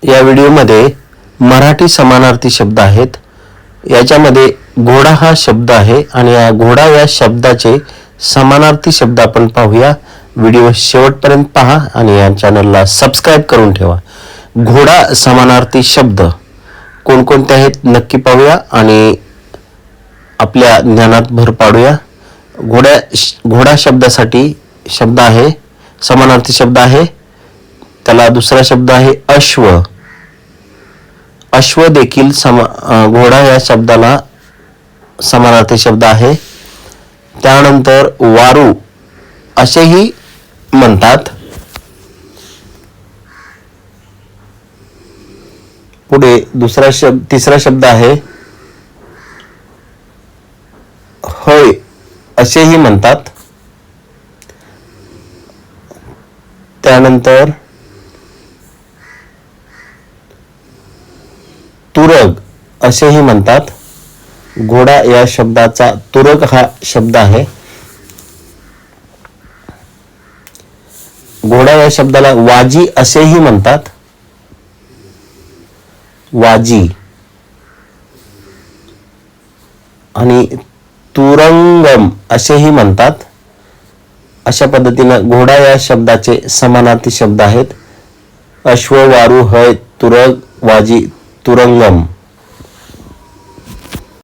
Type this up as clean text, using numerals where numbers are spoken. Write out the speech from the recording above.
या व्हिडिओमध्ये मराठी समानार्थी शब्द आहेत. याच्यामध्ये घोडा हा शब्द आहे आणि या घोडा या शब्दाचे समानार्थी शब्द आपण पाहूया. व्हिडिओ शेवटपर्यंत पहा आणि या चॅनलला सबस्क्राइब करून ठेवा. घोडा समानार्थी शब्द कोणकोणते आहेत नक्की पाहूया आणि आपल्या ज्ञानात भर पाडूया. घोडा शब्दासाठी शब्द आहे, समानार्थी शब्द आहे. त्याला दुसरा शब्द आहे अश्व. अश्व देखील घोडा या शब्दाला समानार्थी शब्द आहे. त्यानंतर वारू असेही म्हणतात. पुढे तिसरा शब्द आहे होय असेही म्हणतात. त्यानंतर तुरग असेही म्हणतात. घोडा या शब्दाचा तुरग हा शब्द आहे. घोडा या शब्दाला वाजी असेही म्हणतात. वाजी आणि तुरंगम असेही म्हणतात. अशा पद्धतीनं घोडा या शब्दाचे समानार्थी शब्द आहेत. अश्व, वारू, हय, तुरग, वाजी, तुरंगम.